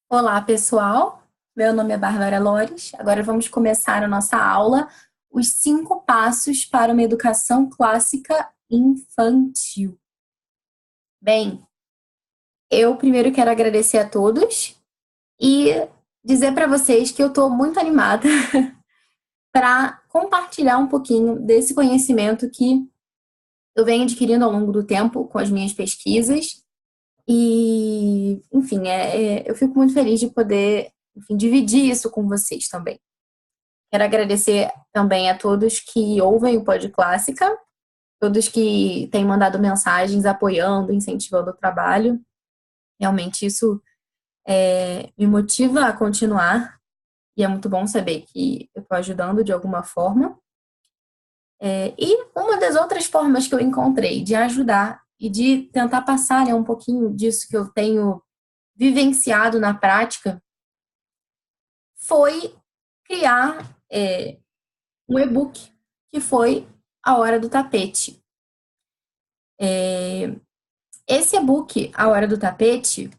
Olá, pessoal. Meu nome é Bárbara Lores. Agora vamos começar a nossa aula, os 5 passos para uma educação clássica infantil. Bem, eu primeiro quero agradecer a todos e dizer para vocês que eu estou muito animada para compartilhar um pouquinho desse conhecimento que eu venho adquirindo ao longo do tempo com as minhas pesquisas. E, enfim, eu fico muito feliz de poder, enfim, dividir isso com vocês também. Quero agradecer também a todos que ouvem o Pod Clássica, todos que têm mandado mensagens apoiando, incentivando o trabalho. Realmente isso me motiva a continuar e é muito bom saber que eu estou ajudando de alguma forma. E uma das outras formas que eu encontrei de ajudar e de tentar passar, né, um pouquinho disso que eu tenho vivenciado na prática foi criar um e-book que foi A Hora do Tapete. Esse e-book, A Hora do Tapete,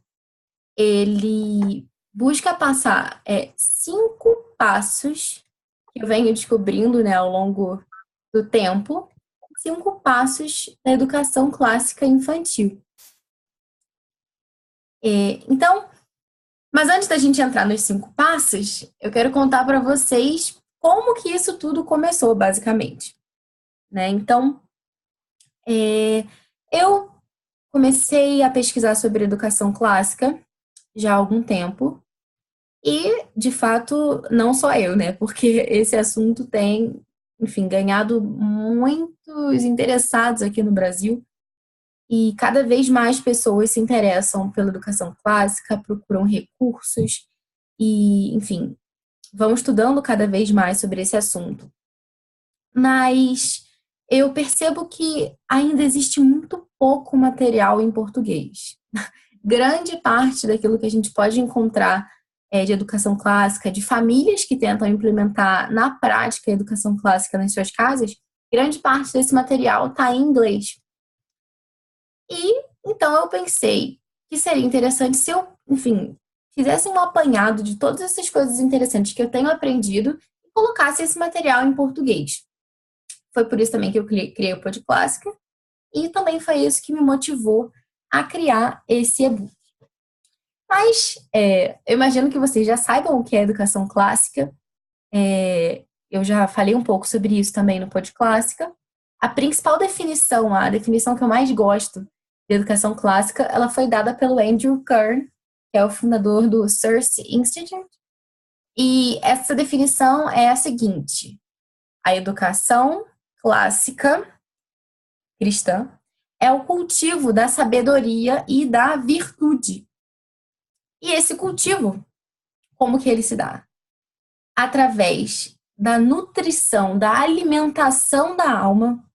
ele busca passar 5 passos que eu venho descobrindo, né, ao longo do tempo, 5 passos da educação clássica infantil. Então, mas antes da gente entrar nos 5 passos, eu quero contar para vocês como que isso tudo começou, basicamente, né? Então, eu comecei a pesquisar sobre educação clássica já há algum tempo. E, de fato, não só eu, né? Porque esse assunto tem, enfim, ganhado muitos interessados aqui no Brasil. E cada vez mais pessoas se interessam pela educação clássica, procuram recursos e, enfim, vão estudando cada vez mais sobre esse assunto. Mas eu percebo que ainda existe muito pouco material em português. Grande parte daquilo que a gente pode encontrar de educação clássica, de famílias que tentam implementar na prática a educação clássica nas suas casas, grande parte desse material está em inglês. E então eu pensei que seria interessante se eu, enfim, fizesse um apanhado de todas essas coisas interessantes que eu tenho aprendido e colocasse esse material em português. Foi por isso também que eu criei o Pod Clássica e também foi isso que me motivou a criar esse e-book. Mas eu imagino que vocês já saibam o que é educação clássica. Eu já falei um pouco sobre isso também no Pod Clássica. A principal definição, a definição que eu mais gosto de educação clássica, ela foi dada pelo Andrew Kern, que é o fundador do Circe Institute. E essa definição é a seguinte: a educação clássica cristã é o cultivo da sabedoria e da virtude. E esse cultivo, como que ele se dá? Através da nutrição, da alimentação da alma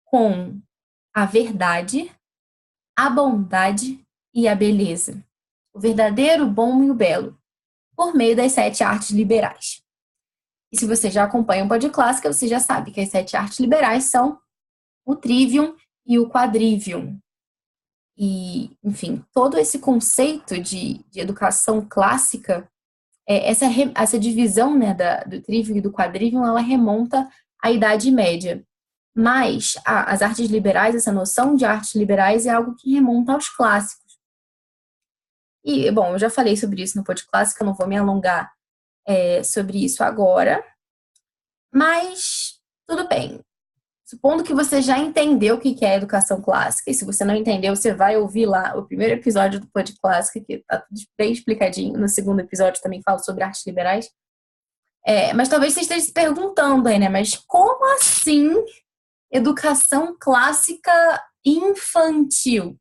com a verdade, a bondade e a beleza. O verdadeiro, o bom e o belo, por meio das 7 artes liberais. E se você já acompanha o Pod Clássica, você já sabe que as 7 artes liberais são o trivium e o quadrivium. E, enfim, todo esse conceito de educação clássica, essa divisão, né, do trivium e do quadrivium, ela remonta à Idade Média. Mas as artes liberais, essa noção de artes liberais é algo que remonta aos clássicos. E, bom, eu já falei sobre isso no Pod Clássico, eu não vou me alongar sobre isso agora, mas tudo bem. Supondo que você já entendeu o que é educação clássica, e se você não entendeu, você vai ouvir lá o primeiro episódio do Pod Clássica, que está tudo bem explicadinho. No segundo episódio também falo sobre artes liberais. Mas talvez você esteja se perguntando aí, né? Mas como assim educação clássica infantil?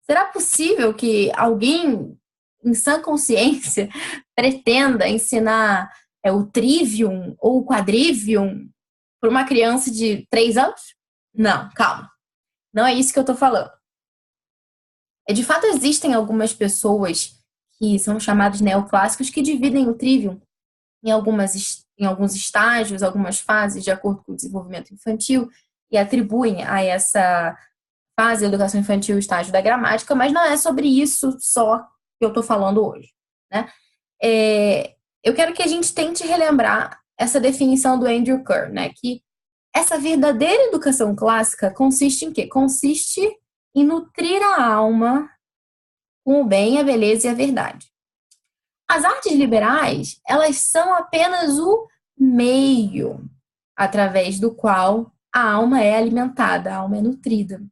Será possível que alguém em sã consciência pretenda ensinar o trivium ou o quadrivium para uma criança de 3 anos? Não, calma. Não é isso que eu estou falando. De fato, existem algumas pessoas que são chamados neoclássicos que dividem o trivium em alguns estágios, algumas fases, de acordo com o desenvolvimento infantil, e atribuem a essa fase da educação infantil o estágio da gramática, mas não é sobre isso só que eu estou falando hoje, né? Eu quero que a gente tente relembrar essa definição do Andrew Kerr, né? Que essa verdadeira educação clássica consiste em quê? Consiste em nutrir a alma com o bem, a beleza e a verdade. As artes liberais, elas são apenas o meio através do qual a alma é alimentada, a alma é nutrida.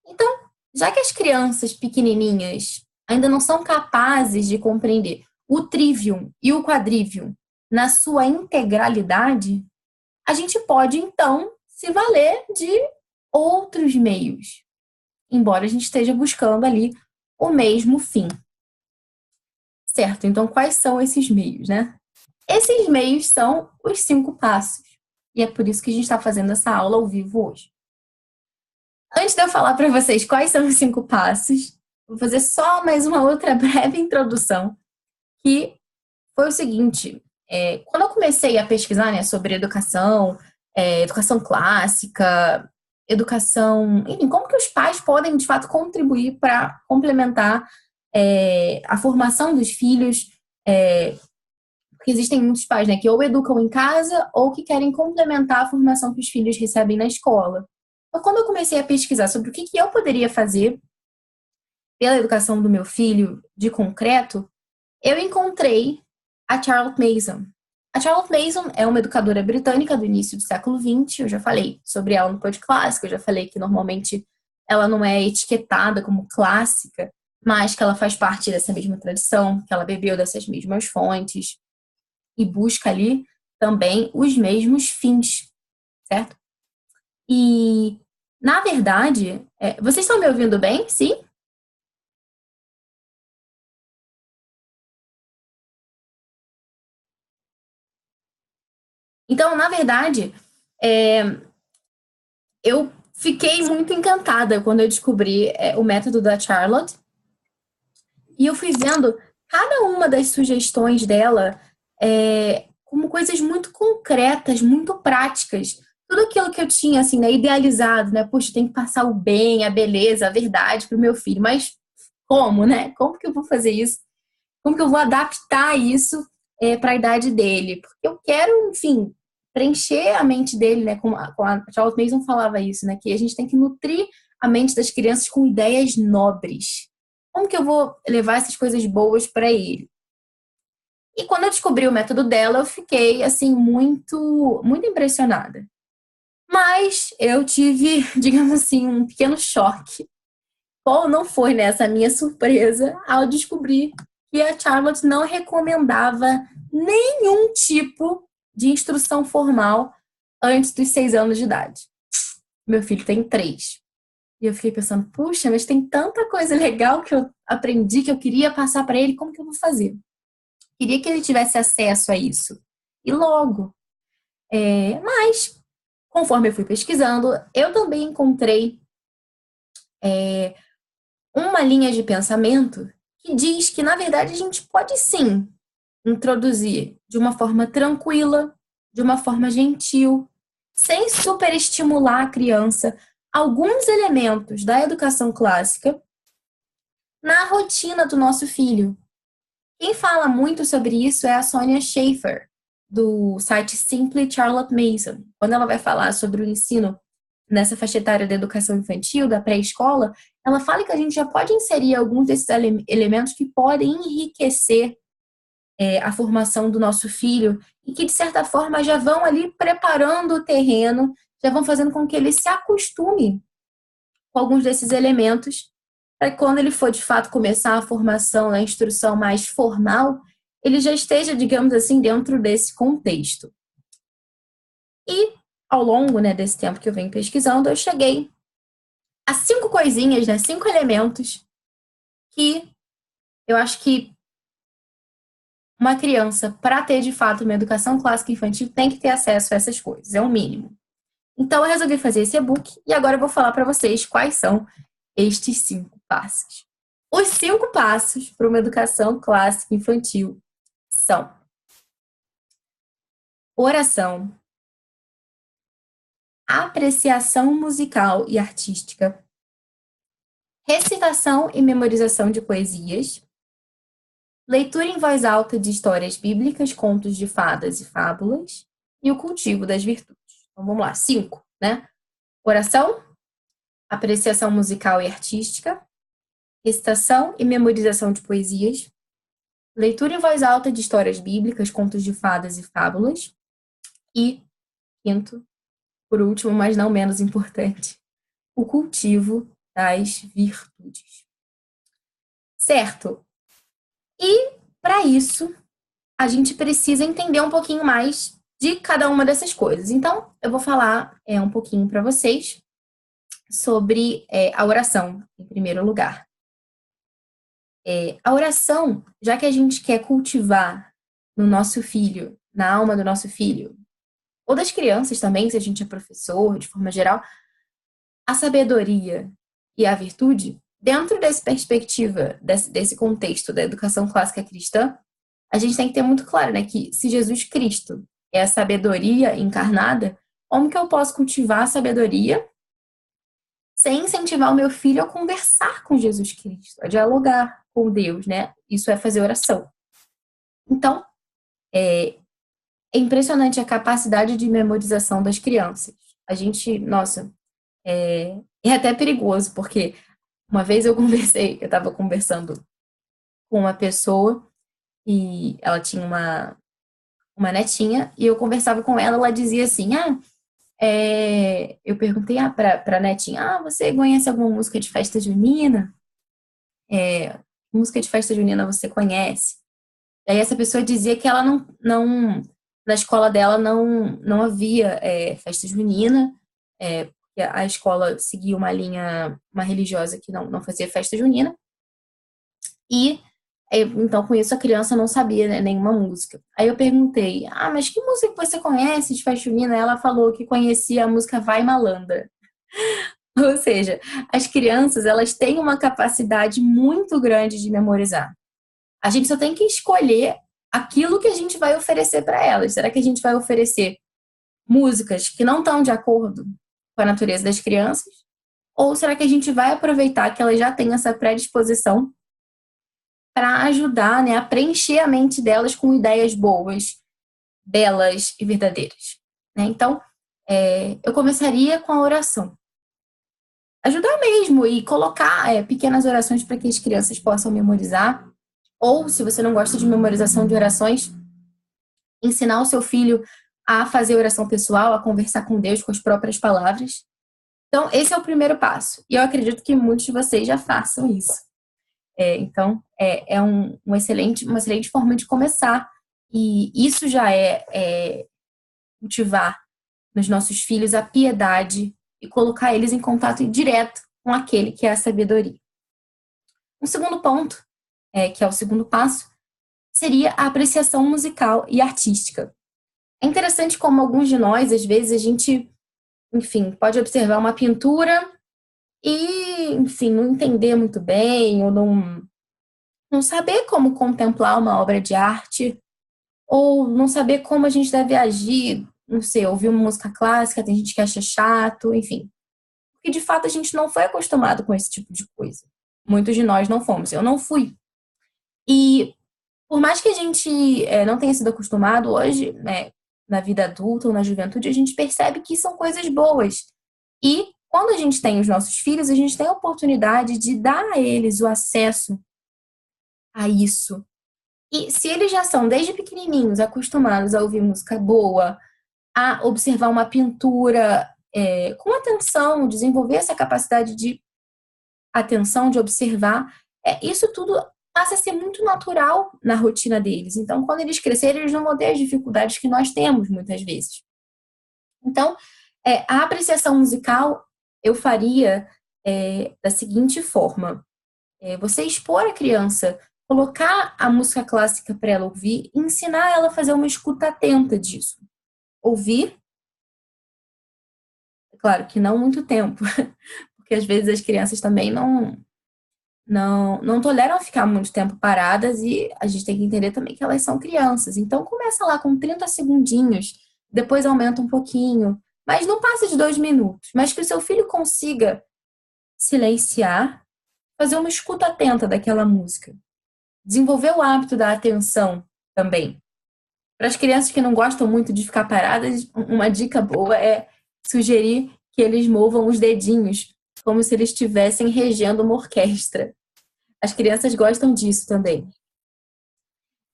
Então, já que as crianças pequenininhas ainda não são capazes de compreender o trivium e o quadrivium na sua integralidade, a gente pode então se valer de outros meios, embora a gente esteja buscando ali o mesmo fim. Certo, então quais são esses meios, né? Esses meios são os 5 passos. E é por isso que a gente está fazendo essa aula ao vivo hoje. Antes de eu falar para vocês quais são os 5 passos, vou fazer só mais uma outra breve introdução, que foi o seguinte: quando eu comecei a pesquisar, né, sobre educação, educação clássica, educação, enfim, como que os pais podem de fato contribuir para complementar a formação dos filhos, porque existem muitos pais, né, que ou educam em casa ou que querem complementar a formação que os filhos recebem na escola. Então, quando eu comecei a pesquisar sobre o que eu poderia fazer pela educação do meu filho de concreto, eu encontrei a Charlotte Mason. A Charlotte Mason é uma educadora britânica do início do século XX. Eu já falei sobre ela no podcast clássico, eu já falei que normalmente ela não é etiquetada como clássica, mas que ela faz parte dessa mesma tradição, que ela bebeu dessas mesmas fontes e busca ali também os mesmos fins, certo? E, na verdade, vocês estão me ouvindo bem? Sim? Então, na verdade, é, eu fiquei muito encantada quando eu descobri o método da Charlotte e eu fui vendo cada uma das sugestões dela como coisas muito concretas, muito práticas. Tudo aquilo que eu tinha, assim, né, idealizado, né? Poxa, tem que passar o bem, a beleza, a verdade para o meu filho. Mas como, né? Como que eu vou fazer isso? Como que eu vou adaptar isso para a idade dele? Porque eu quero, enfim, preencher a mente dele, né? Com a Charlotte Mason falava isso, né? Que a gente tem que nutrir a mente das crianças com ideias nobres. Como que eu vou levar essas coisas boas para ele? E quando eu descobri o método dela, eu fiquei assim muito impressionada. Mas eu tive, digamos assim, um pequeno choque. Qual não foi nessa minha surpresa ao descobrir que a Charlotte não recomendava nenhum tipo de instrução formal antes dos 6 anos de idade. Meu filho tem 3. E eu fiquei pensando, puxa, mas tem tanta coisa legal que eu aprendi, que eu queria passar para ele, como que eu vou fazer? Queria que ele tivesse acesso a isso. E logo. Mas, conforme eu fui pesquisando, eu também encontrei uma linha de pensamento que diz que, na verdade, a gente pode sim introduzir de uma forma tranquila, de uma forma gentil, sem superestimular a criança, alguns elementos da educação clássica na rotina do nosso filho. Quem fala muito sobre isso é a Sonia Schaefer, do site Simply Charlotte Mason. Quando ela vai falar sobre o ensino nessa faixa etária da educação infantil, da pré-escola, ela fala que a gente já pode inserir alguns desses elementos que podem enriquecer a formação do nosso filho e que, de certa forma, já vão ali preparando o terreno, já vão fazendo com que ele se acostume com alguns desses elementos, para que quando ele for, de fato, começar a formação, a instrução mais formal, ele já esteja, digamos assim, dentro desse contexto. E, ao longo, né, desse tempo que eu venho pesquisando, eu cheguei a 5 coisinhas, né, 5 elementos que eu acho que uma criança, para ter de fato uma educação clássica infantil, tem que ter acesso a essas coisas, é o mínimo. Então eu resolvi fazer esse e-book e agora eu vou falar para vocês quais são estes 5 passos. Os 5 passos para uma educação clássica infantil são oração, apreciação musical e artística, recitação e memorização de poesias, leitura em voz alta de histórias bíblicas, contos de fadas e fábulas, e o cultivo das virtudes. Então vamos lá, 5, né? Oração, apreciação musical e artística, recitação e memorização de poesias, leitura em voz alta de histórias bíblicas, contos de fadas e fábulas, e, quinto, por último, mas não menos importante, o cultivo das virtudes. Certo? E, para isso, a gente precisa entender um pouquinho mais de cada uma dessas coisas. Então, eu vou falar um pouquinho para vocês sobre a oração, em primeiro lugar. A oração, já que a gente quer cultivar no nosso filho, na alma do nosso filho, ou das crianças também, se a gente é professor, de forma geral, a sabedoria e a virtude, dentro dessa perspectiva, desse contexto da educação clássica cristã, a gente tem que ter muito claro, né, que se Jesus Cristo é a sabedoria encarnada, como que eu posso cultivar a sabedoria sem incentivar o meu filho a conversar com Jesus Cristo, a dialogar com Deus, né? Isso é fazer oração. Então, é impressionante a capacidade de memorização das crianças. A gente, nossa, é até perigoso, porque uma vez eu estava conversando com uma pessoa e ela tinha uma netinha, e eu conversava com ela, ela dizia assim, eu perguntei pra netinha, você conhece alguma música de festa junina? Música de festa junina você conhece? Aí essa pessoa dizia que ela não na escola dela não havia festa junina, porque a escola seguia uma linha, uma religiosa que não fazia festa junina, e então com isso a criança não sabia, né, nenhuma música. Aí eu perguntei, mas que música que você conhece de festa junina? Ela falou que conhecia a música Vai Malandra. Ou seja, as crianças, elas têm uma capacidade muito grande de memorizar. A gente só tem que escolher aquilo que a gente vai oferecer para elas. Será que a gente vai oferecer músicas que não estão de acordo com a natureza das crianças? Ou será que a gente vai aproveitar que elas já têm essa predisposição para ajudar, né, a preencher a mente delas com ideias boas, belas e verdadeiras? Né? Então, eu começaria com a oração. Ajudar mesmo e colocar pequenas orações para que as crianças possam memorizar. Ou, se você não gosta de memorização de orações, ensinar o seu filho a fazer oração pessoal, a conversar com Deus com as próprias palavras. Então, esse é o primeiro passo. E eu acredito que muitos de vocês já façam isso. Então, é uma excelente forma de começar. E isso já é cultivar nos nossos filhos a piedade e colocar eles em contato direto com aquele que é a sabedoria. Um segundo ponto, que é o segundo passo, seria a apreciação musical e artística. É interessante como alguns de nós, às vezes, a gente, enfim, pode observar uma pintura e, enfim, não entender muito bem, ou não saber como contemplar uma obra de arte, ou não saber como a gente deve agir, não sei, ouvir uma música clássica, tem gente que acha chato, enfim. Porque, de fato, a gente não foi acostumado com esse tipo de coisa. Muitos de nós não fomos, eu não fui. E por mais que a gente não tenha sido acostumado hoje, né, na vida adulta ou na juventude, a gente percebe que são coisas boas. E quando a gente tem os nossos filhos, a gente tem a oportunidade de dar a eles o acesso a isso. E se eles já são, desde pequenininhos, acostumados a ouvir música boa, a observar uma pintura com atenção, desenvolver essa capacidade de atenção, de observar, isso tudo passa a ser muito natural na rotina deles. Então, quando eles crescerem, eles não vão ter as dificuldades que nós temos muitas vezes. Então, a apreciação musical eu faria da seguinte forma: você expor a criança, colocar a música clássica para ela ouvir, e ensinar ela a fazer uma escuta atenta disso. Ouvir, é claro que não muito tempo, porque às vezes as crianças também não toleram ficar muito tempo paradas, e a gente tem que entender também que elas são crianças. Então, começa lá com 30 segundinhos, depois aumenta um pouquinho, mas não passa de 2 minutos. Mas que o seu filho consiga silenciar, fazer uma escuta atenta daquela música. Desenvolver o hábito da atenção também. Para as crianças que não gostam muito de ficar paradas, uma dica boa é sugerir que eles movam os dedinhos, como se eles estivessem regendo uma orquestra. As crianças gostam disso também.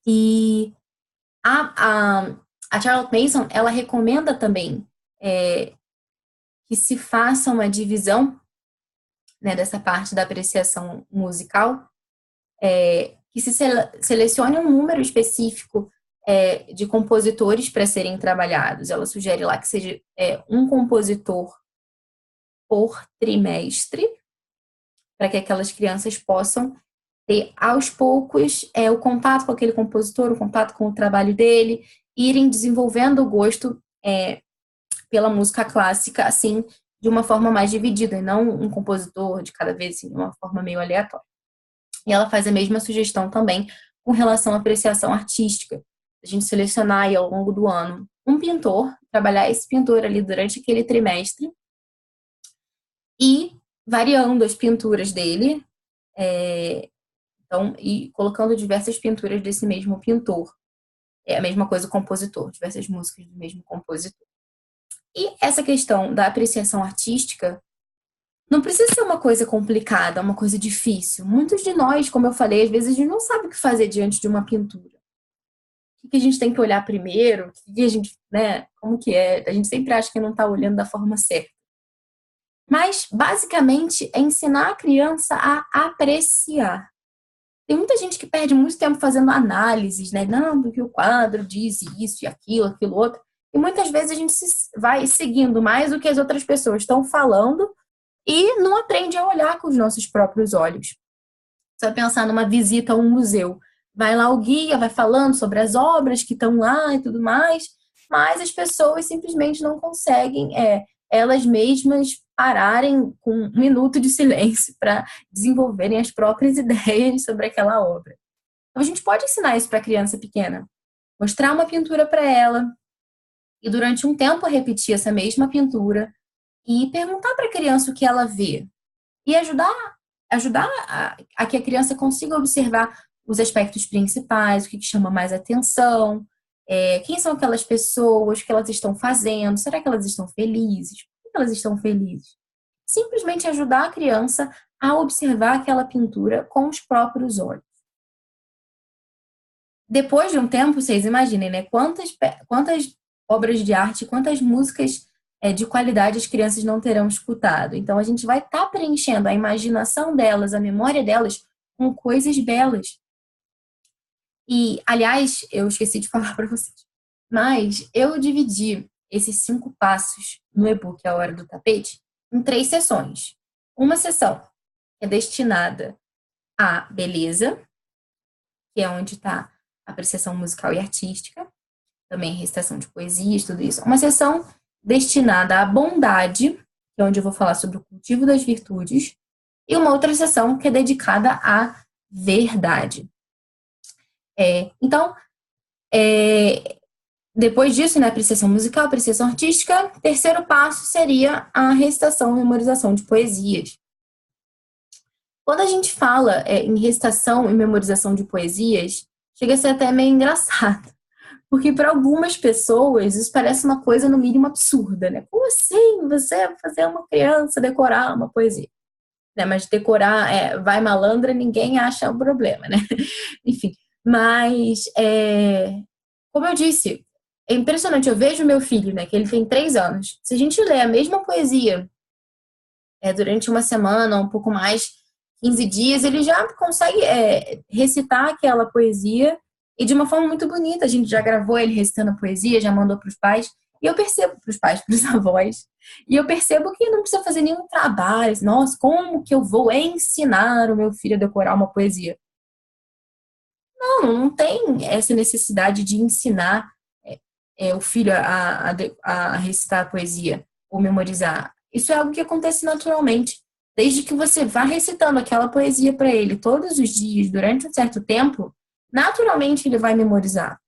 E a Charlotte Mason, ela recomenda também que se faça uma divisão, né, dessa parte da apreciação musical, que se selecione um número específico de compositores para serem trabalhados. Ela sugere lá que seja um compositor por trimestre, para que aquelas crianças possam ter, aos poucos, o contato com aquele compositor, o contato com o trabalho dele, irem desenvolvendo o gosto pela música clássica, assim, de uma forma mais dividida, e não um compositor de cada vez, assim, de uma forma meio aleatória. E ela faz a mesma sugestão também com relação à apreciação artística. A gente selecionar aí ao longo do ano um pintor, trabalhar esse pintor ali durante aquele trimestre e variando as pinturas dele, então, e colocando diversas pinturas desse mesmo pintor. É a mesma coisa o compositor, diversas músicas do mesmo compositor. E essa questão da apreciação artística não precisa ser uma coisa complicada, uma coisa difícil. Muitos de nós, como eu falei, às vezes a gente não sabe o que fazer diante de uma pintura. O que a gente tem que olhar primeiro? O que a gente, né? Como que é? A gente sempre acha que não está olhando da forma certa. Mas, basicamente, é ensinar a criança a apreciar. Tem muita gente que perde muito tempo fazendo análises, né? Não, porque o quadro diz isso e aquilo outro. E muitas vezes a gente vai seguindo mais o que as outras pessoas estão falando e não aprende a olhar com os nossos próprios olhos. Você vai pensar numa visita a um museu. Vai lá o guia, vai falando sobre as obras que estão lá e tudo mais, mas as pessoas simplesmente não conseguem, elas mesmas, pararem com um minuto de silêncio para desenvolverem as próprias ideias sobre aquela obra. Então, a gente pode ensinar isso para a criança pequena. Mostrar uma pintura para ela e, durante um tempo, repetir essa mesma pintura e perguntar para a criança o que ela vê. E ajudar a que a criança consiga observar os aspectos principais, o que chama mais atenção, quem são aquelas pessoas, o que elas estão fazendo, será que elas estão felizes? Por que elas estão felizes? Simplesmente ajudar a criança a observar aquela pintura com os próprios olhos. Depois de um tempo, vocês imaginem, né? Quantas obras de arte, quantas músicas de qualidade as crianças não terão escutado. Então, a gente vai estar preenchendo a imaginação delas, a memória delas, com coisas belas. E, aliás, eu esqueci de falar para vocês, mas eu dividi esses 5 passos no e-book A Hora do Tapete em 3 sessões. Uma sessão é destinada à beleza, que é onde está a apreciação musical e artística, também recitação de poesias, tudo isso. Uma sessão destinada à bondade, que é onde eu vou falar sobre o cultivo das virtudes, e uma outra sessão que é dedicada à verdade. Então, depois disso, né, apreciação musical, apreciação artística, terceiro passo seria a recitação e memorização de poesias. Quando a gente fala em recitação e memorização de poesias, chega a ser até meio engraçado. Porque para algumas pessoas isso parece uma coisa no mínimo absurda, né? Como assim você vai fazer uma criança decorar uma poesia? Né? Mas decorar, vai malandra, ninguém acha um problema, né? Enfim, mas como eu disse, é impressionante. Eu vejo meu filho, né? Que ele tem 3 anos. Se a gente lê a mesma poesia durante uma semana, um pouco mais, 15 dias, ele já consegue recitar aquela poesia e de uma forma muito bonita. A gente já gravou ele recitando a poesia, já mandou para os pais. E eu percebo para os pais, para os avós. E eu percebo que não precisa fazer nenhum trabalho. Nossa, como que eu vou ensinar o meu filho a decorar uma poesia? Não tem essa necessidade de ensinar o filho a recitar a poesia ou memorizar. Isso é algo que acontece naturalmente. Desde que você vá recitando aquela poesia para ele todos os dias, durante um certo tempo, naturalmente ele vai memorizar.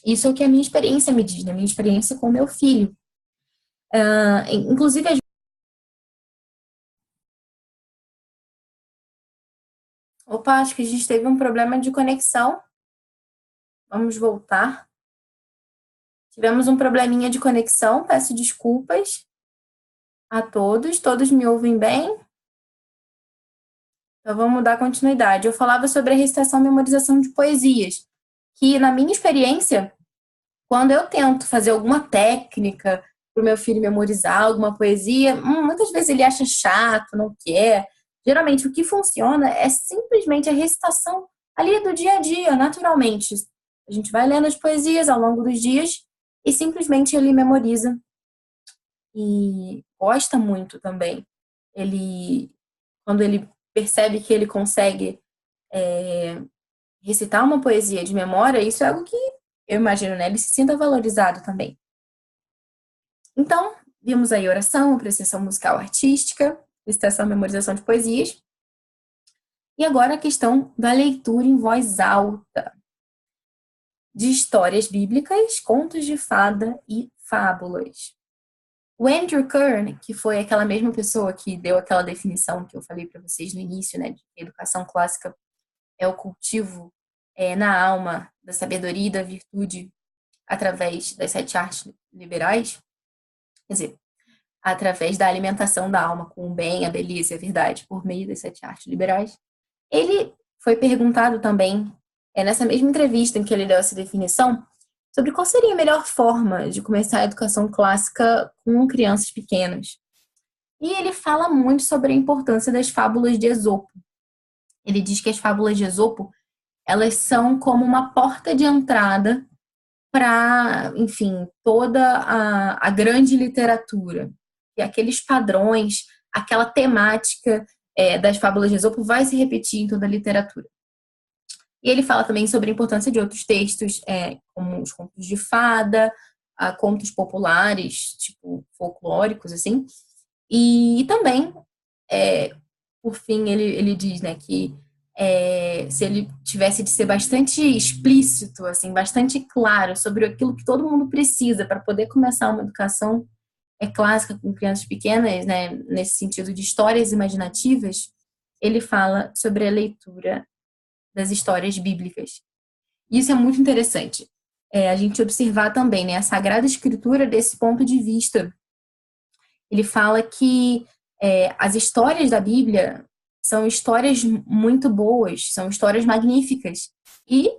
Isso é o que a minha experiência me diz, né? Minha experiência com o meu filho. Inclusive, Opa, acho que a gente teve um problema de conexão. Vamos voltar. Tivemos um probleminha de conexão, peço desculpas a todos. Todos me ouvem bem? Então vamos dar continuidade. Eu falava sobre a recitação e memorização de poesias, que na minha experiência, quando eu tento fazer alguma técnica para o meu filho memorizar alguma poesia, muitas vezes ele acha chato, não quer. Geralmente o que funciona é simplesmente a recitação ali do dia a dia, naturalmente. A gente vai lendo as poesias ao longo dos dias e simplesmente ele memoriza e gosta muito também. Quando ele percebe que ele consegue recitar uma poesia de memória, isso é algo que eu imagino, né? Ele se sinta valorizado também. Então, vimos aí oração, apreciação musical artística, recitação e memorização de poesias. E agora a questão da leitura em voz alta de histórias bíblicas, contos de fada e fábulas. O Andrew Kern, que foi aquela mesma pessoa que deu aquela definição que eu falei para vocês no início, né, de que a educação clássica é o cultivo na alma da sabedoria e da virtude através das 7 artes liberais, quer dizer, através da alimentação da alma com o bem, a beleza e a verdade por meio das 7 artes liberais. Ele foi perguntado também, nessa mesma entrevista em que ele deu essa definição, sobre qual seria a melhor forma de começar a educação clássica com crianças pequenas. E ele fala muito sobre a importância das fábulas de Esopo. Ele diz que as fábulas de Esopo, elas são como uma porta de entrada para, enfim, toda a grande literatura. E aqueles padrões, aquela temática das fábulas de Esopo vai se repetir em toda a literatura. E ele fala também sobre a importância de outros textos, como os contos de fada, contos populares, tipo folclóricos, assim. E também, por fim, ele diz, né, que se ele tivesse de ser bastante explícito, assim, bastante claro sobre aquilo que todo mundo precisa para poder começar uma educação clássica com crianças pequenas, né, nesse sentido de histórias imaginativas, ele fala sobre a leitura das histórias bíblicas. Isso é muito interessante. A gente observar também, né, a Sagrada Escritura desse ponto de vista. Ele fala que as histórias da Bíblia são histórias muito boas, são histórias magníficas e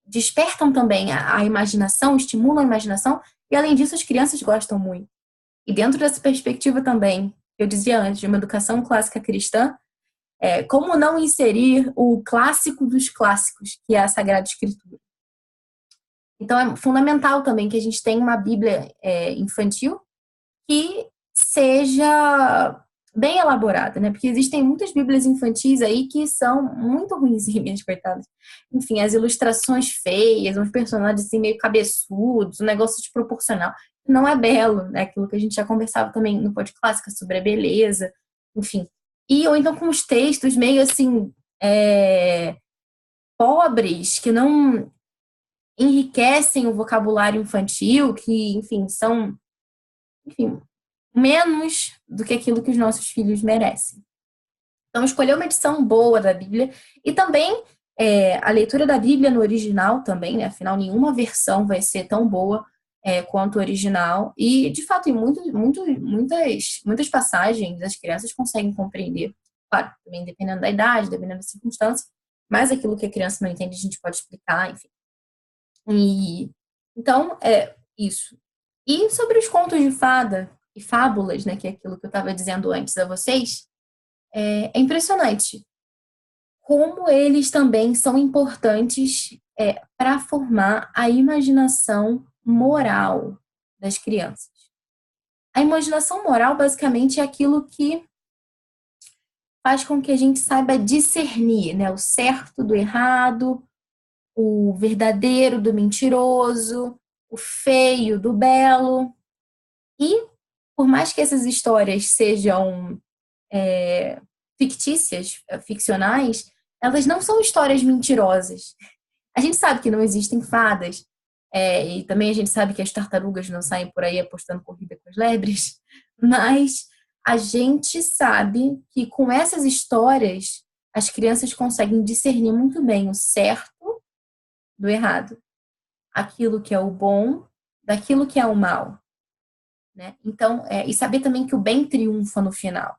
despertam também a imaginação, estimulam a imaginação e, além disso, as crianças gostam muito. E dentro dessa perspectiva também, eu dizia antes, de uma educação clássica cristã, como não inserir o clássico dos clássicos, que é a Sagrada Escritura. Então, é fundamental também que a gente tenha uma Bíblia infantil que seja bem elaborada, né? Porque existem muitas Bíblias infantis aí que são muito ruinzinhas, coitadas. Enfim, as ilustrações feias, uns personagens assim meio cabeçudos, um negócio desproporcional. Não é belo, né? Aquilo que a gente já conversava também no Pod Clássica sobre a beleza, enfim. Ou então com os textos meio assim, pobres, que não enriquecem o vocabulário infantil, que, enfim, são, menos do que aquilo que os nossos filhos merecem. Então, escolher uma edição boa da Bíblia e também a leitura da Bíblia no original também, né? Afinal, nenhuma versão vai ser tão boa quanto o original. E, de fato, em muitas passagens, as crianças conseguem compreender. Claro, também dependendo da idade, dependendo da circunstância, mas aquilo que a criança não entende, a gente pode explicar, enfim. Então, isso. E sobre os contos de fada e fábulas, né, que é aquilo que eu estava dizendo antes a vocês, é impressionante como eles também são importantes para formar a imaginação moral das crianças. A imaginação moral, basicamente, é aquilo que faz com que a gente saiba discernir, né, o certo do errado, o verdadeiro do mentiroso, o feio do belo. E, por mais que essas histórias sejam fictícias, ficcionais, elas não são histórias mentirosas. A gente sabe que não existem fadas, e também a gente sabe que as tartarugas não saem por aí apostando corrida com as lebres, mas a gente sabe que com essas histórias as crianças conseguem discernir muito bem o certo do errado, aquilo que é o bom daquilo que é o mal, né? Então, e saber também que o bem triunfa no final.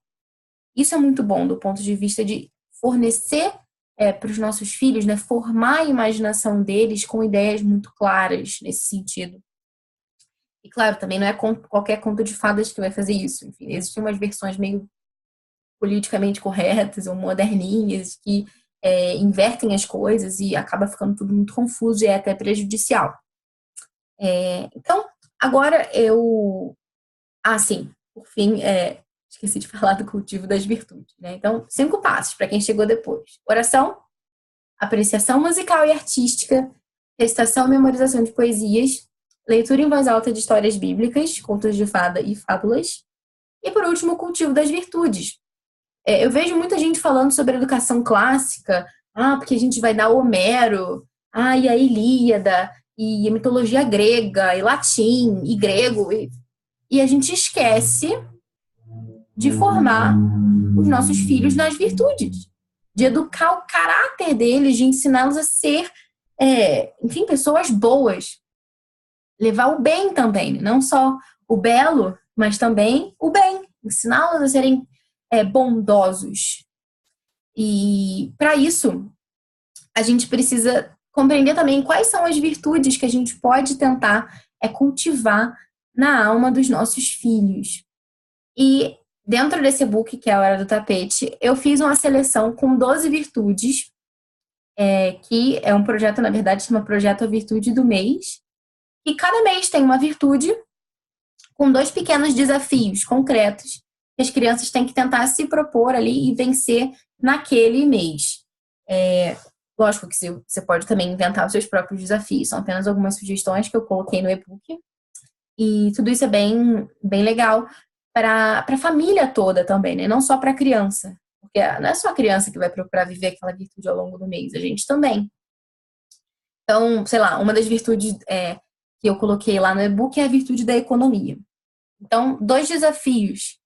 Isso é muito bom do ponto de vista de fornecer para os nossos filhos, né, formar a imaginação deles com ideias muito claras nesse sentido. E claro, também não é qualquer conto de fadas que vai fazer isso. Enfim, existem umas versões meio politicamente corretas ou moderninhas que invertem as coisas e acaba ficando tudo muito confuso e é até prejudicial. Então, agora eu... Ah, sim, por fim, esqueci de falar do cultivo das virtudes, né? Então, 5 passos para quem chegou depois. Oração, apreciação musical e artística, recitação e memorização de poesias, leitura em voz alta de histórias bíblicas, contos de fada e fábulas. E, por último, o cultivo das virtudes. Eu vejo muita gente falando sobre educação clássica, porque a gente vai dar Homero, e a Ilíada, e a mitologia grega, e latim, e grego, e a gente esquece de formar os nossos filhos nas virtudes, de educar o caráter deles, de ensiná-los a ser, enfim, pessoas boas. Levar o bem também, não só o belo, mas também o bem. Ensiná-los a serem bondosos. E, para isso, a gente precisa compreender também quais são as virtudes que a gente pode tentar cultivar na alma dos nossos filhos. E dentro desse e-book, que é a Hora do Tapete, eu fiz uma seleção com 12 virtudes, que é um projeto, na verdade, chama Projeto A Virtude do Mês. E cada mês tem uma virtude com 2 pequenos desafios concretos que as crianças têm que tentar se propor ali e vencer naquele mês. Lógico que você pode também inventar os seus próprios desafios, são apenas algumas sugestões que eu coloquei no e-book. E tudo isso é bem, bem legal para a família toda também, né? Não só para a criança. Porque não é só a criança que vai procurar viver aquela virtude ao longo do mês, a gente também. Então, sei lá, uma das virtudes que eu coloquei lá no e-book é a virtude da economia. Então, 2 desafios,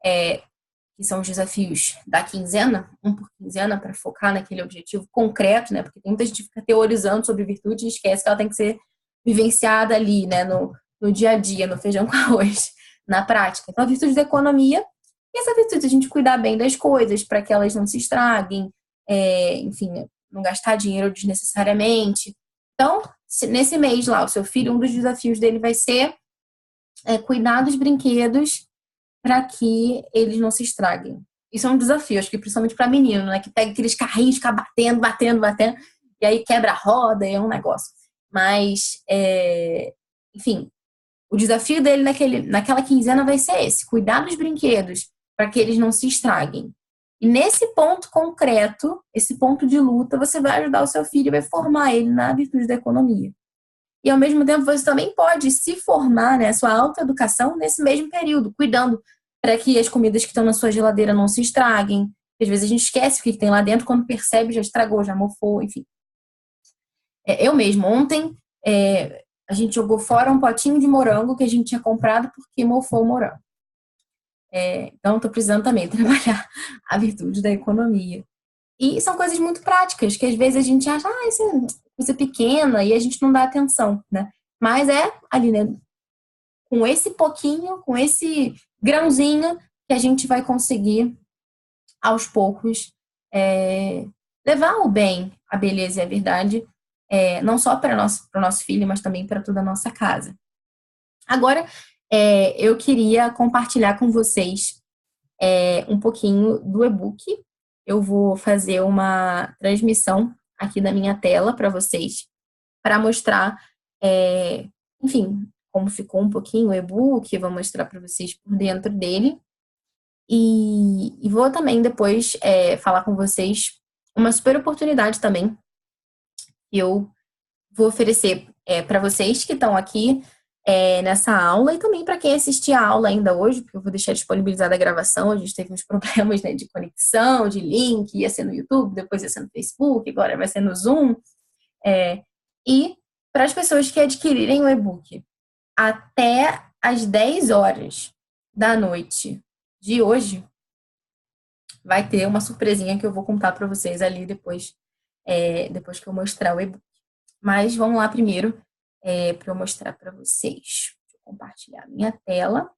que são os desafios da quinzena, um por quinzena, para focar naquele objetivo concreto, né? Porque tem muita gente que fica teorizando sobre virtude e esquece que ela tem que ser vivenciada ali, né? No dia a dia, no feijão com arroz, na prática. Então, a virtude da economia e essa virtude de a gente cuidar bem das coisas para que elas não se estraguem, enfim, não gastar dinheiro desnecessariamente. Então, nesse mês lá, o seu filho, um dos desafios dele vai ser cuidar dos brinquedos para que eles não se estraguem. Isso é um desafio, acho que principalmente para menino, né? Que pega aqueles carrinhos, fica batendo, e aí quebra a roda, e é um negócio. Mas, enfim, o desafio dele naquela quinzena vai ser esse: cuidar dos brinquedos para que eles não se estraguem. E nesse ponto concreto, esse ponto de luta, você vai ajudar o seu filho e vai formar ele na virtude da economia. E, ao mesmo tempo, você também pode se formar, né, a sua autoeducação nesse mesmo período, cuidando para que as comidas que estão na sua geladeira não se estraguem. Às vezes a gente esquece o que tem lá dentro, quando percebe já estragou, já mofou, enfim. Eu mesmo, ontem, a gente jogou fora um potinho de morango que a gente tinha comprado porque mofou o morango. Então, estou precisando também trabalhar a virtude da economia. E são coisas muito práticas, que às vezes a gente acha, isso é coisa pequena, e a gente não dá atenção, né? Mas é ali, né? Com esse pouquinho, com esse grãozinho, que a gente vai conseguir, aos poucos, levar o bem, a beleza e a verdade, não só para o nosso filho, mas também para toda a nossa casa. Agora, eu queria compartilhar com vocês um pouquinho do e-book. Eu vou fazer uma transmissão aqui da minha tela para vocês, para mostrar, enfim, como ficou um pouquinho o e-book, vou mostrar para vocês por dentro dele. E vou também depois falar com vocês uma super oportunidade também que eu vou oferecer para vocês que estão aqui nessa aula, e também para quem assistir a aula ainda hoje, porque eu vou deixar disponibilizada a gravação. A gente teve uns problemas, né, de conexão, de link, ia ser no YouTube, depois ia ser no Facebook, agora vai ser no Zoom. E para as pessoas que adquirirem o e-book até às 10 horas da noite de hoje, vai ter uma surpresinha que eu vou contar para vocês ali depois, depois que eu mostrar o e-book. Mas vamos lá primeiro, para eu mostrar para vocês. Deixa eu compartilhar minha tela.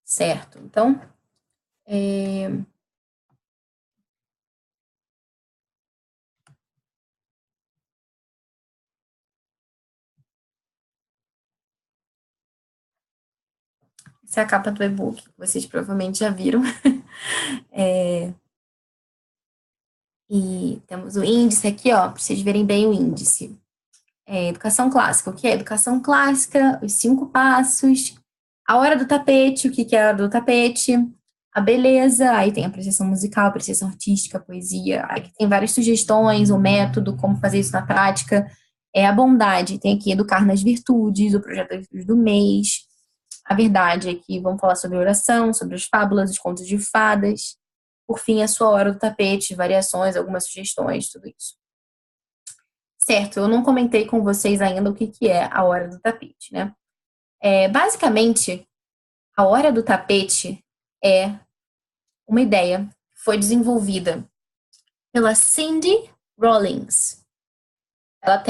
Certo. Então, essa é a capa do e-book, que vocês provavelmente já viram. E temos o índice aqui, ó, para vocês verem bem o índice. Educação clássica. O que é educação clássica? Os 5 passos. A hora do tapete. O que é a hora do tapete? A beleza. Aí tem apreciação musical, apreciação artística, poesia. Aí tem várias sugestões, o método, como fazer isso na prática. A bondade. Tem aqui educar nas virtudes, o projeto das virtudes do mês. A verdade. Aqui vamos falar sobre oração, sobre as fábulas, os contos de fadas. Por fim, a sua hora do tapete, variações, algumas sugestões, tudo isso. Certo, eu não comentei com vocês ainda o que é a hora do tapete, né? Basicamente, a hora do tapete é uma ideia que foi desenvolvida pela Cindy Rollins. Ela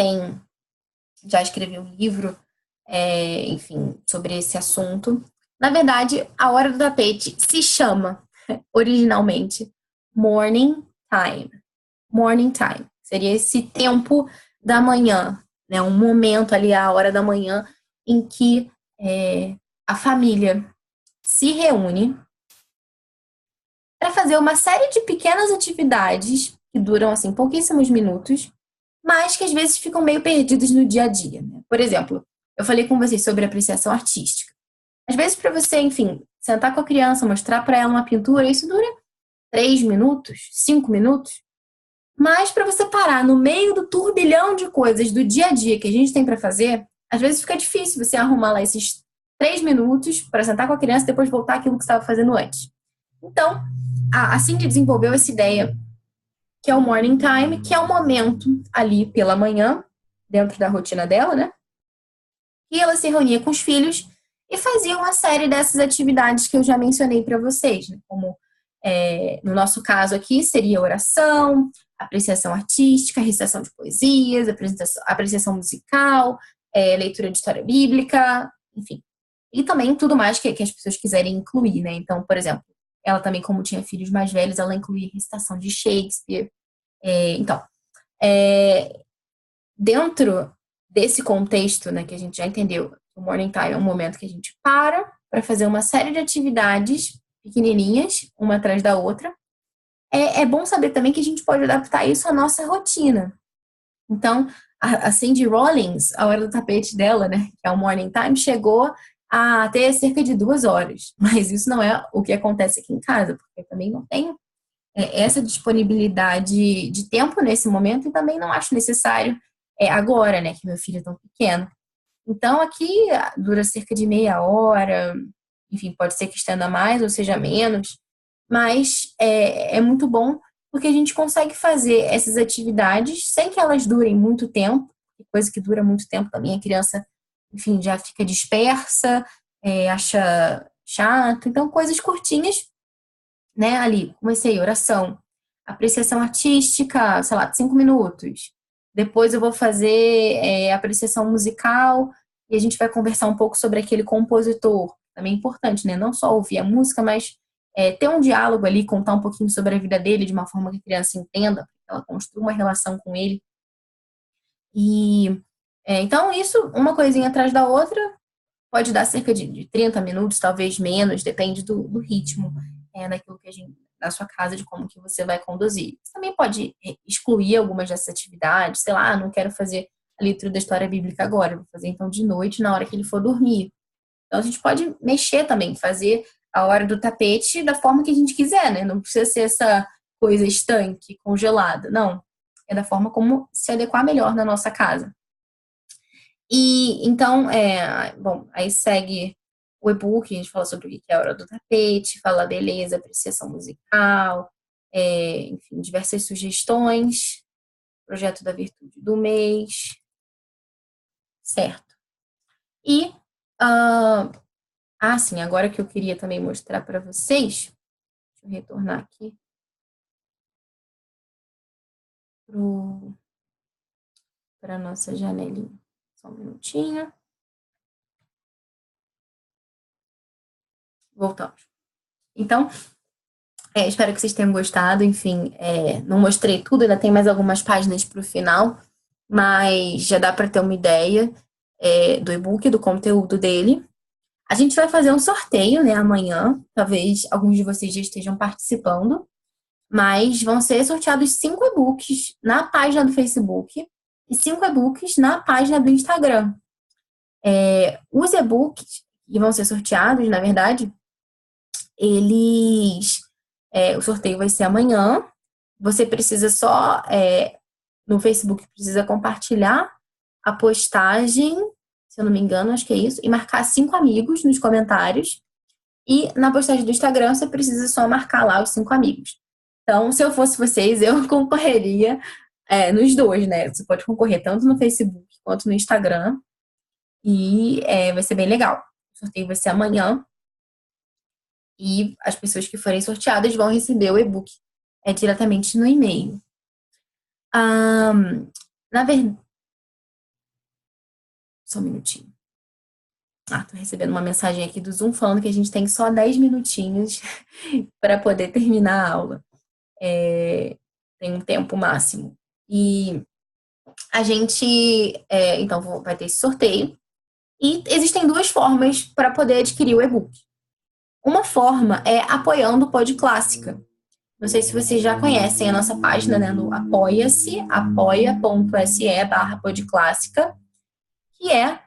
já escreveu um livro, enfim, sobre esse assunto. Na verdade, a hora do tapete se chama, originalmente, Morning Time. Morning Time. Seria esse tempo da manhã, né? Um momento ali, a hora da manhã, em que a família se reúne para fazer uma série de pequenas atividades que duram assim pouquíssimos minutos, mas que às vezes ficam meio perdidos no dia a dia. Né? Por exemplo, eu falei com vocês sobre apreciação artística. Às vezes, para você, enfim, sentar com a criança, mostrar para ela uma pintura, isso dura 3 minutos, 5 minutos. Mas para você parar no meio do turbilhão de coisas do dia a dia que a gente tem para fazer, às vezes fica difícil você arrumar lá esses 3 minutos para sentar com a criança e depois voltar àquilo que você estava fazendo antes. Então, a Cindy desenvolveu essa ideia que é o morning time, que é o momento ali pela manhã, dentro da rotina dela, né? E ela se reunia com os filhos e fazia uma série dessas atividades que eu já mencionei para vocês, né? Como no nosso caso aqui seria oração, apreciação artística, recitação de poesias, apreciação musical, leitura de história bíblica, enfim. E também tudo mais que as pessoas quiserem incluir, né? Então, por exemplo, ela também, como tinha filhos mais velhos, ela incluía recitação de Shakespeare. Então, dentro desse contexto, né, que a gente já entendeu, o morning time é um momento que a gente para fazer uma série de atividades pequenininhas, uma atrás da outra. É bom saber também que a gente pode adaptar isso à nossa rotina. Então, a Cindy Rollins, a hora do tapete dela, né, que é o morning time, chegou a ter cerca de 2 horas. Mas isso não é o que acontece aqui em casa, porque eu também não tenho essa disponibilidade de tempo nesse momento e também não acho necessário agora, né, que meu filho é tão pequeno. Então, aqui dura cerca de meia hora, enfim, pode ser que estenda mais ou seja menos, mas é muito bom porque a gente consegue fazer essas atividades sem que elas durem muito tempo, coisa que dura muito tempo também a criança, enfim, já fica dispersa, acha chato, então coisas curtinhas, né, ali, comecei oração, apreciação artística, sei lá, 5 minutos, depois eu vou fazer apreciação musical e a gente vai conversar um pouco sobre aquele compositor, também é importante, né, não só ouvir a música, mas ter um diálogo ali, contar um pouquinho sobre a vida dele de uma forma que a criança entenda, que ela construa uma relação com ele. E então isso, uma coisinha atrás da outra, pode dar cerca de 30 minutos, talvez menos, depende do ritmo daquilo que a gente, da sua casa, de como que você vai conduzir. Você também pode excluir algumas dessas atividades, sei lá, não quero fazer a leitura da história bíblica agora, vou fazer então de noite, na hora que ele for dormir. Então a gente pode mexer também, fazer a hora do tapete da forma que a gente quiser, né? Não precisa ser essa coisa estanque, congelada, não. É da forma como se adequar melhor na nossa casa. E então, bom, aí segue o e-book, a gente fala sobre o que é a hora do tapete, fala beleza, apreciação musical, enfim, diversas sugestões, projeto da virtude do mês, certo? E, sim, agora que eu queria também mostrar para vocês, deixa eu retornar aqui para a nossa janelinha. Só um minutinho. Voltamos. Então, espero que vocês tenham gostado. Enfim, não mostrei tudo, ainda tem mais algumas páginas para o final, mas já dá para ter uma ideia do e-book, do conteúdo dele. A gente vai fazer um sorteio, né, amanhã. Talvez alguns de vocês já estejam participando, mas vão ser sorteados 5 e-books na página do Facebook e 5 e-books na página do Instagram. Os e-books que vão ser sorteados, na verdade, o sorteio vai ser amanhã. Você precisa só, no Facebook, precisa compartilhar a postagem, se eu não me engano, acho que é isso, e marcar 5 amigos nos comentários. E na postagem do Instagram, você precisa só marcar lá os 5 amigos. Então, se eu fosse vocês, eu concorreria nos dois, né? Você pode concorrer tanto no Facebook quanto no Instagram. E vai ser bem legal. O sorteio vai ser amanhã. E as pessoas que forem sorteadas vão receber o e-book diretamente no e-mail. Na verdade. Só um minutinho. Tô recebendo uma mensagem aqui do Zoom falando que a gente tem só 10 minutinhos para poder terminar a aula. Tem um tempo máximo. E a gente, então, vai ter esse sorteio. E existem 2 formas para poder adquirir o e-book. Uma forma é apoiando o Pod Clássica. Não sei se vocês já conhecem a nossa página, né, no Apoia-se, apoia.se/podclássica, que é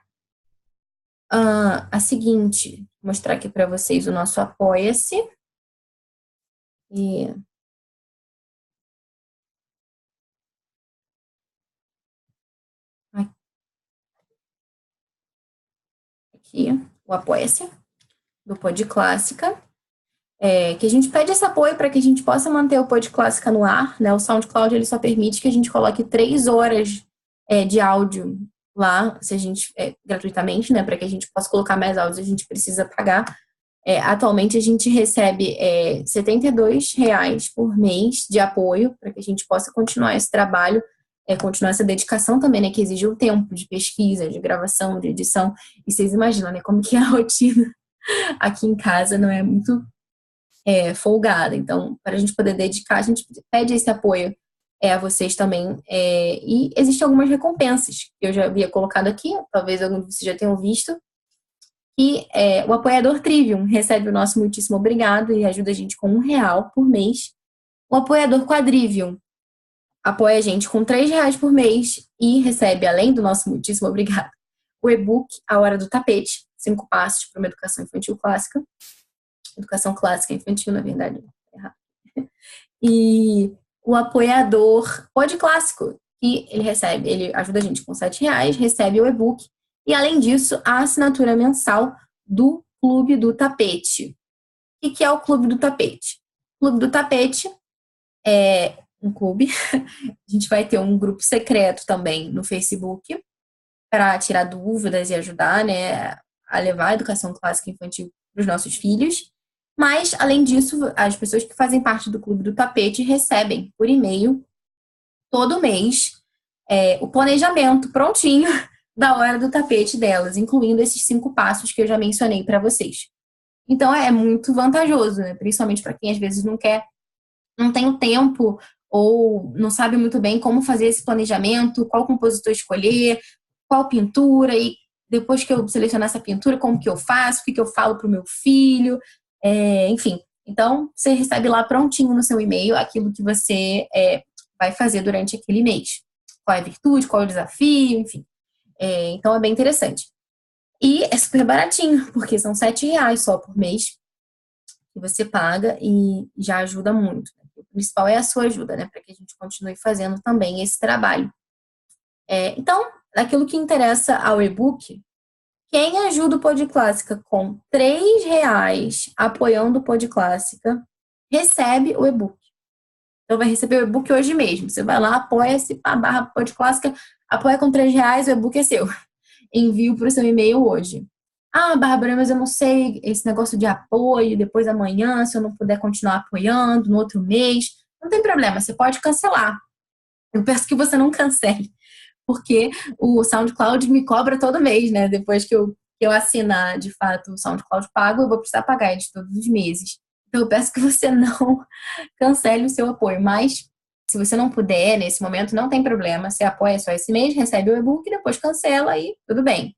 a seguinte, vou mostrar aqui para vocês o nosso Apoia-se. E aqui, o Apoia-se do Pod Clássica. Que a gente pede esse apoio para que a gente possa manter o Pod Clássica no ar, né? O SoundCloud ele só permite que a gente coloque 3 horas de áudio lá, se a gente gratuitamente, né? Para que a gente possa colocar mais áudios, a gente precisa pagar. Atualmente a gente recebe R$ 72 por mês de apoio para que a gente possa continuar esse trabalho, continuar essa dedicação também, né? Que exige o tempo de pesquisa, de gravação, de edição. E vocês imaginam, né? Como que é a rotina aqui em casa não é muito folgada. Então, para a gente poder dedicar, a gente pede esse apoio a vocês também. E existem algumas recompensas que eu já havia colocado aqui, talvez alguns de vocês já tenham visto. E o apoiador Trivium recebe o nosso muitíssimo obrigado e ajuda a gente com R$ 1 por mês. O apoiador Quadrivium apoia a gente com R$ 3 por mês e recebe, além do nosso muitíssimo obrigado, o e-book A Hora do Tapete, 5 passos para uma educação infantil clássica. Educação clássica infantil, na verdade. E o apoiador Pod Clássico, que ele ajuda a gente com R$ 7, recebe o e-book. E, além disso, a assinatura mensal do Clube do Tapete. O que é o Clube do Tapete? O Clube do Tapete é um clube. A gente vai ter um grupo secreto também no Facebook para tirar dúvidas e ajudar, né, a levar a educação clássica infantil para os nossos filhos. Mas, além disso, as pessoas que fazem parte do Clube do Tapete recebem por e-mail, todo mês, o planejamento prontinho da hora do tapete delas, incluindo esses 5 passos que eu já mencionei para vocês. Então, é muito vantajoso, né? Principalmente para quem às vezes não tem o tempo ou não sabe muito bem como fazer esse planejamento, qual compositor escolher, qual pintura, e depois que eu selecionar essa pintura, como que eu faço, o que eu falo para o meu filho, enfim. Então, você recebe lá prontinho no seu e-mail aquilo que você vai fazer durante aquele mês. Qual é a virtude, qual é o desafio, enfim. Então, é bem interessante. E é super baratinho, porque são R$ 7 só por mês que você paga e já ajuda muito. O principal é a sua ajuda, né? Para que a gente continue fazendo também esse trabalho. Então, aquilo que interessa ao e-book, quem ajuda o Pod Clássica com R$ 3 apoiando o Pod Clássica, recebe o e-book. Então, vai receber o e-book hoje mesmo. Você vai lá, apoia-se, /Pod Clássica, apoia com R$ 3, o e-book é seu. envio para o seu e-mail hoje. Ah, Bárbara, mas eu não sei esse negócio de apoio, depois amanhã, se eu não puder continuar apoiando no outro mês. Não tem problema, você pode cancelar. Eu peço que você não cancele, porque o SoundCloud me cobra todo mês, né? Depois que eu assinar, de fato, o SoundCloud pago, eu vou precisar pagar eles todos os meses. Então, eu peço que você não cancele o seu apoio. Mas, se você não puder, nesse momento, não tem problema. Você apoia só esse mês, recebe o e-book, depois cancela e tudo bem.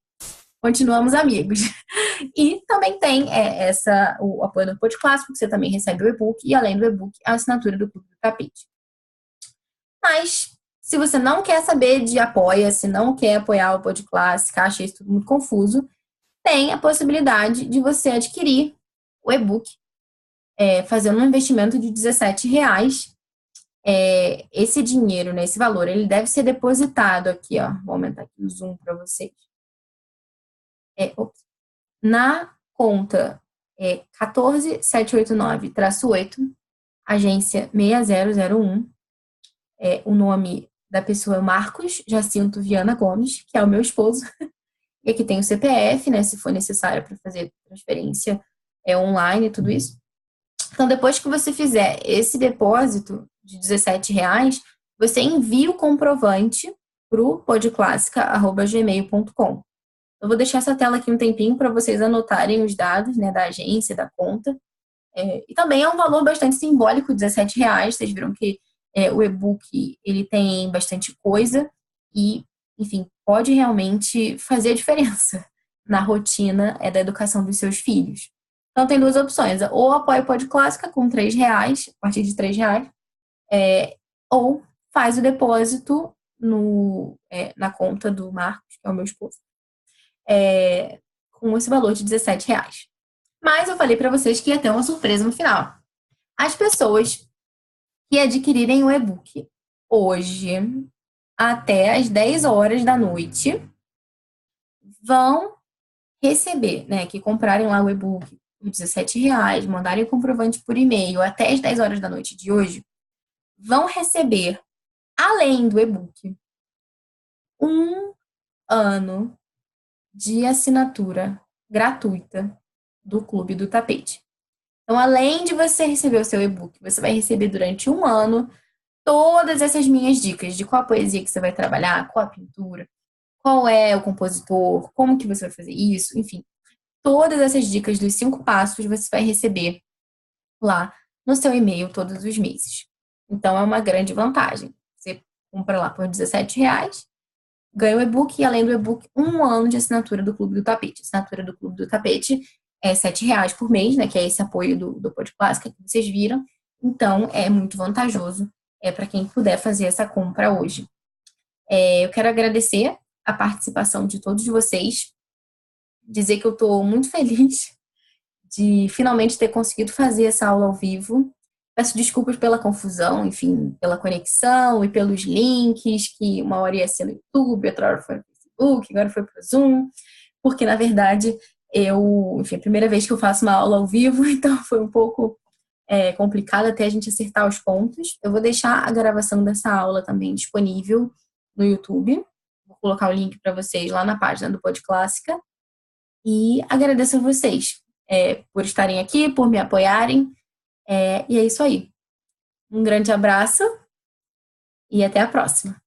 Continuamos amigos. E também tem o apoio do Pod Clássico, que você também recebe o e-book, e além do e-book, a assinatura do Clube do Tapete. Mas, se você não quer saber de apoia, se não quer apoiar o Pod Clássico, acha isso tudo muito confuso, tem a possibilidade de você adquirir o e-book, fazendo um investimento de R$17. Esse dinheiro, né, esse valor, ele deve ser depositado aqui, ó. Vou aumentar aqui o zoom para vocês. Na conta 14789-8, agência 6001. O nome da pessoa é Marcos Jacinto Viana Gomes, que é o meu esposo. E aqui tem o CPF, né, se for necessário para fazer transferência online e tudo isso. Então, depois que você fizer esse depósito de R$17, você envia o comprovante para o podclassica@gmail.com. Eu vou deixar essa tela aqui um tempinho para vocês anotarem os dados, né, da agência, da conta. E também é um valor bastante simbólico, R$17. Vocês viram que o e-book ele tem bastante coisa e, enfim, pode realmente fazer a diferença na rotina da educação dos seus filhos. Então tem duas opções: ou apoia o Pod Clássica com R$3, a partir de R$3, ou faz o depósito na conta do Marcos, que é o meu esposo, com esse valor de R$17. Mas eu falei para vocês que ia ter uma surpresa no final. As pessoas que adquirirem o e-book hoje até às 10 horas da noite vão receber, né, que comprarem lá o e-book por R$17, mandarem o comprovante por e-mail até às 10 horas da noite de hoje, vão receber, além do e-book, 1 ano de assinatura gratuita do Clube do Tapete. Então, além de você receber o seu e-book, você vai receber durante 1 ano todas essas minhas dicas de qual a poesia que você vai trabalhar, qual a pintura, qual é o compositor, como que você vai fazer isso, enfim. Todas essas dicas dos 5 passos você vai receber lá no seu e-mail todos os meses. Então, é uma grande vantagem. Você compra lá por R$17, ganha o e-book e, além do e-book, 1 ano de assinatura do Clube do Tapete. A assinatura do Clube do Tapete é R$7 por mês, né? Que é esse apoio do Pod Clássica que vocês viram. Então, é muito vantajoso para quem puder fazer essa compra hoje. Eu quero agradecer a participação de todos vocês, dizer que eu estou muito feliz de finalmente ter conseguido fazer essa aula ao vivo. Peço desculpas pela confusão, enfim, pela conexão e pelos links, que uma hora ia ser no YouTube, outra hora foi no Facebook, agora foi para o Zoom, porque, na verdade, enfim, é a primeira vez que eu faço uma aula ao vivo, então foi um pouco complicado até a gente acertar os pontos. Eu vou deixar a gravação dessa aula também disponível no YouTube. Vou colocar o link para vocês lá na página do Pod Clássica. E agradeço a vocês por estarem aqui, por me apoiarem. E é isso aí. Um grande abraço e até a próxima.